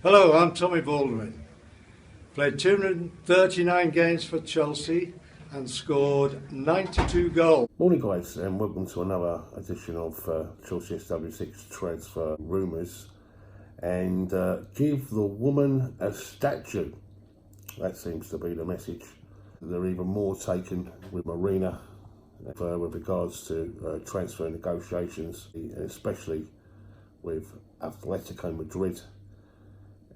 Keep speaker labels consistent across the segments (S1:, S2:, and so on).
S1: Hello, I'm Tommy Baldwin. Played 239 games for Chelsea and scored 92 goals.
S2: Morning guys, and welcome to another edition of Chelsea SW6 Transfer Rumours. And give the woman a statue. That seems to be the message. They're even more taken with Marina with regards to transfer negotiations, especially with Atletico Madrid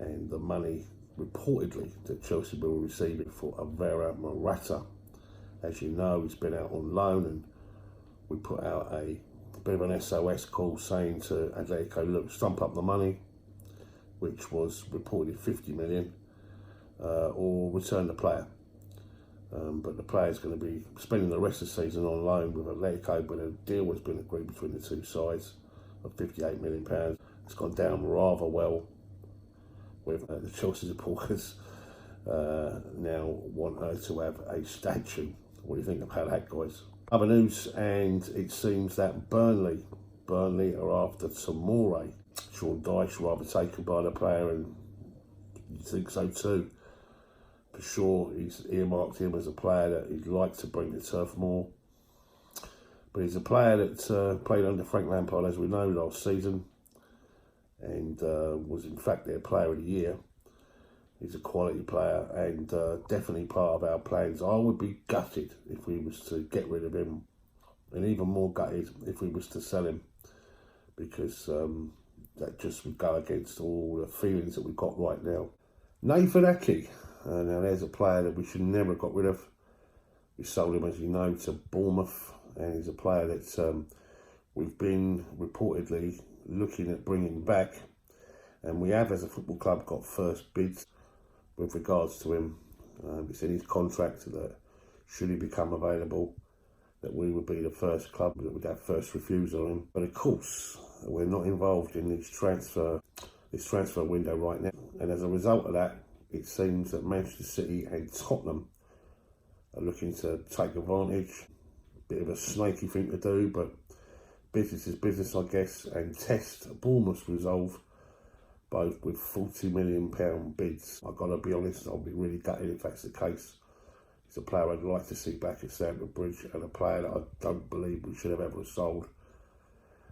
S2: and the money reportedly that Chelsea will receive it for Alvaro Morata. As you know, he's been out on loan, and we put out a bit of an SOS call saying to Atletico, look, stump up the money, which was reported 50 million, or return the player. But the player's going to be spending the rest of the season on loan with Atletico, but a deal has been agreed between the two sides of £58 million. It's gone down rather well with the Chelsea supporters now want her to have a statue. What do you think about that, guys? Other news, and it seems that Burnley are after Tomori. Sean Dyche rather taken by the player, and you think so too. For sure, he's earmarked him as a player that he'd like to bring to Turf Moor. But he's a player that played under Frank Lampard, as we know, last season, and was in fact their player of the year. He's a quality player and definitely part of our plans. I would be gutted if we was to get rid of him, and even more gutted if we was to sell him, because that just would go against all the feelings that we've got right now. Nathan Ake. Now there's a player that we should never have got rid of. We sold him, as you know, to Bournemouth, and he's a player that we've been reportedly looking at bringing back, and we have, as a football club, got first bids with regards to him. It's in his contract that should he become available, that we would be the first club that would have first refusal on him. But of course, we're not involved in this transfer window right now, and as a result of that, it seems that Manchester City and Tottenham are looking to take advantage. Bit of a snaky thing to do, but business is business, I guess, and test Bournemouth's resolve, both with £40 million bids. I've got to be honest, I'll be really gutted if that's the case. It's a player I'd like to see back at Stamford Bridge, and a player that I don't believe we should have ever sold.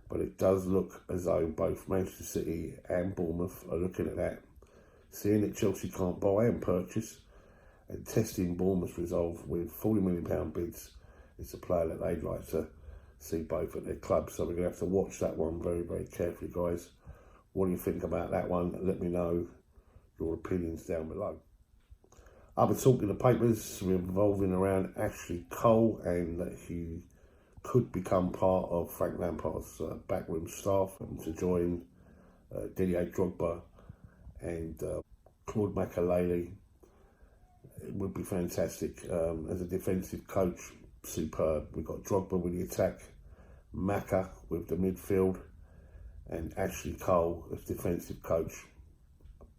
S2: But it does look as though both Manchester City and Bournemouth are looking at that, seeing that Chelsea can't buy and purchase, and testing Bournemouth's resolve with £40 million bids. It's a player that they'd like to see both at their club. So we're going to have to watch that one very, very carefully, guys. What do you think about that one? Let me know your opinions down below. Other talk in the papers revolving around Ashley Cole, and that he could become part of Frank Lampard's backroom staff to join Didier Drogba and Claude Makelele. It would be fantastic. As a defensive coach, superb. We've got Drogba with the attack, Maka with the midfield, and Ashley Cole as defensive coach.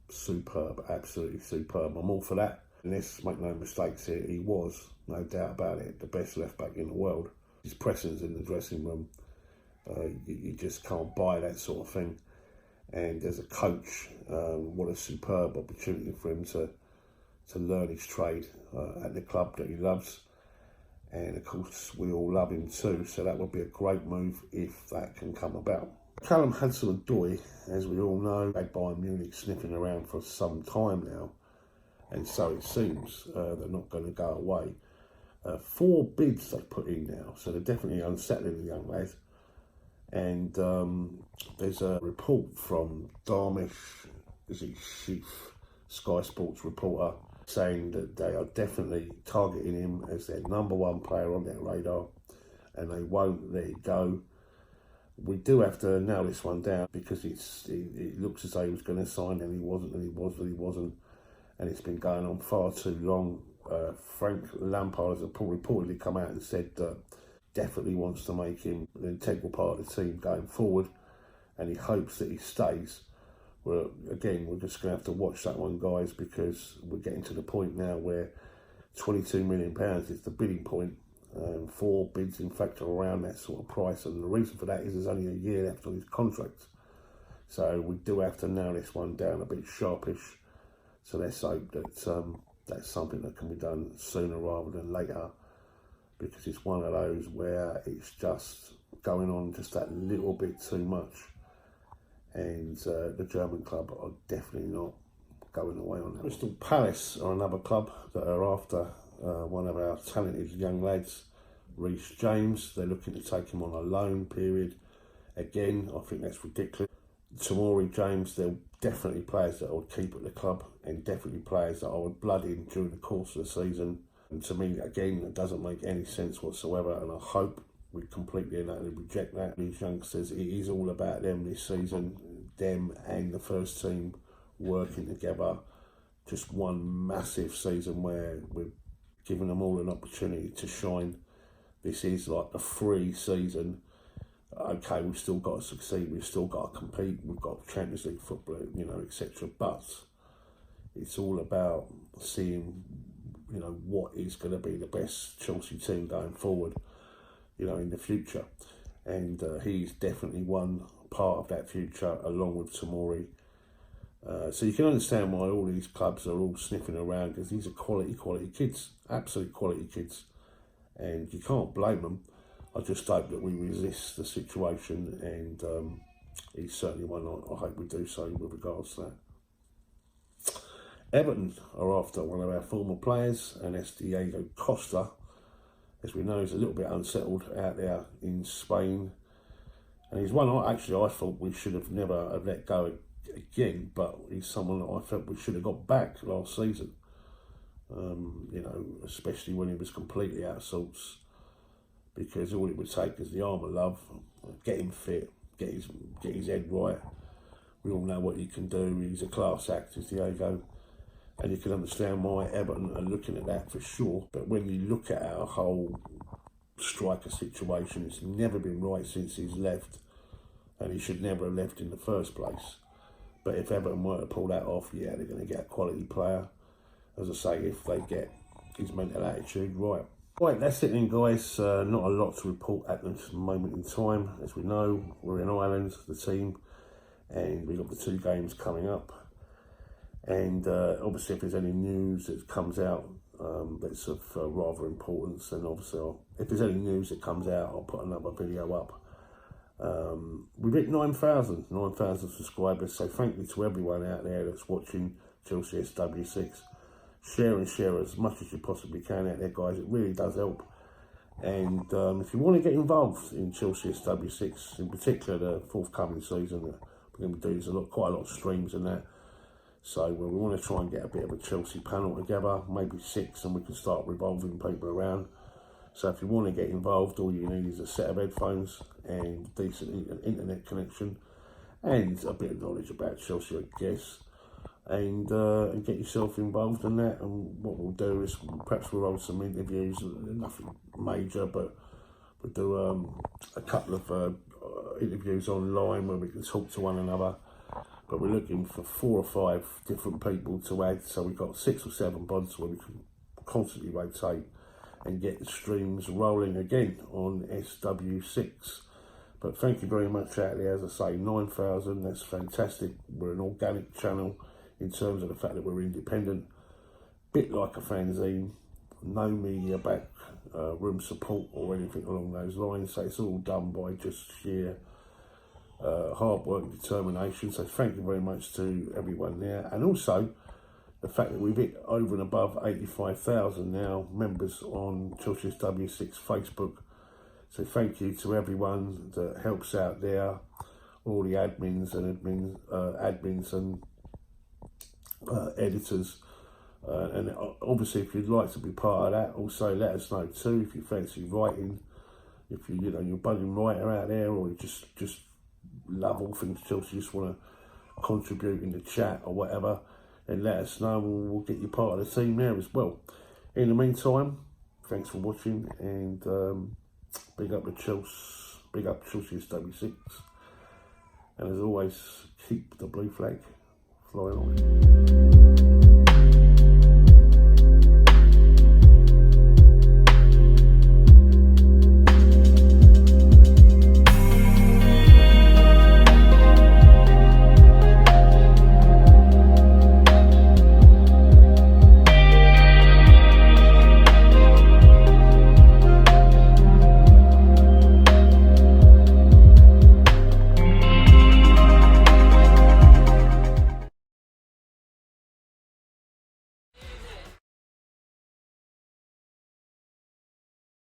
S2: Superb, absolutely superb. I'm all for that. And let's make no mistakes here, he was, no doubt about it, the best left back in the world. His presence in the dressing room, you just can't buy that sort of thing. And as a coach, what a superb opportunity for him to learn his trade at the club that he loves. And of course, we all love him too, so that would be a great move if that can come about. Callum Hudson-Odoi, as we all know, had Bayern Munich sniffing around for some time now, and so it seems they're not going to go away. 4 bids they've put in now, so they're definitely unsettling the young lad. And there's a report from Darmish, Sheaf, Sky Sports reporter, saying that they are definitely targeting him as their #1 player on their radar, and they won't let it go. We do have to nail this one down, because it looks as though he was going to sign, and he wasn't, and it's been going on far too long. Frank Lampard has reportedly come out and said that definitely wants to make him an integral part of the team going forward, and he hopes that he stays. Well, again, we're just going to have to watch that one, guys, because we're getting to the point now where £22 million is the bidding point. 4 bids, in fact, are around that sort of price, and the reason for that is there's only a year left on his contract. So we do have to nail this one down a bit sharpish. So let's hope that that's something that can be done sooner rather than later, because it's one of those where it's just going on just that little bit too much. And the German club are definitely not going away on that. Crystal Palace are another club that are after one of our talented young lads, Reece James. They're looking to take him on a loan period. Again, I think that's ridiculous. Tamori James, they're definitely players that I would keep at the club, and definitely players that I would blood in during the course of the season. And to me, again, it doesn't make any sense whatsoever, and I hope we completely and utterly reject that. These youngsters, it is all about them this season, them and the first team working together. Just one massive season where we're giving them all an opportunity to shine. This is like the free season. Okay, we've still got to succeed, we've still got to compete, we've got Champions League football, etc. But it's all about seeing, what is going to be the best Chelsea team going forward, in the future. And he's definitely one part of that future, along with Tamori. So you can understand why all these clubs are all sniffing around, because these are quality kids, absolute quality kids. And you can't blame them. I just hope that we resist the situation, and he's certainly one I hope we do so with regards to that. Everton are after one of our former players, and that's Diego Costa. As we know, he's a little bit unsettled out there in Spain. And he's one I thought we should have never have let go again, but he's someone that I felt we should have got back last season. Especially when he was completely out of sorts. Because all it would take is the arm of love, get him fit, get his head right. We all know what he can do. He's a class act, is Diego. And you can understand why Everton are looking at that for sure. But when you look at our whole striker situation, it's never been right since he's left. And he should never have left in the first place. But if Everton were to pull that off, yeah, they're going to get a quality player. As I say, if they get his mental attitude right. Right, that's it then, guys. Not a lot to report at this moment in time. As we know, we're in Ireland, the team, and we've got the 2 games coming up. And obviously, if there's any news that comes out that's of rather importance, then obviously, if there's any news that comes out, I'll put another video up. We've hit 9,000 subscribers, so thank you to everyone out there that's watching Chelsea SW6. Share as much as you possibly can out there, guys. It really does help. And if you want to get involved in Chelsea SW6, in particular the forthcoming season, we're going to be doing quite a lot of streams and that. So we want to try and get a bit of a Chelsea panel together, maybe 6, and we can start revolving people around. So if you want to get involved, all you need is a set of headphones and decent internet connection and a bit of knowledge about Chelsea, I guess. And get yourself involved in that. And what we'll do is perhaps we'll hold some interviews, nothing major, but we'll do a couple of interviews online where we can talk to one another. But we're looking for 4 or 5 different people to add, so we've got 6 or 7 pods where we can constantly rotate and get the streams rolling again on SW6. But thank you very much out there. As I say, 9,000, that's fantastic. We're an organic channel in terms of the fact that we're independent, bit like a fanzine, no media back room support or anything along those lines. So it's all done by just sheer hard work and determination. So thank you very much to everyone there. And also the fact that we've hit over and above 85,000 now members on Chelsea SW6 Facebook. So thank you to everyone that helps out there, all the admins and editors, and obviously if you'd like to be part of that, also let us know too. If you fancy writing, if you're a budding writer out there, or you just love all things Chelsea, just want to contribute in the chat or whatever, then let us know and we'll get you part of the team there as well. In the meantime, thanks for watching, and big up Chelsea SW6, and as always, keep the blue flag flying on.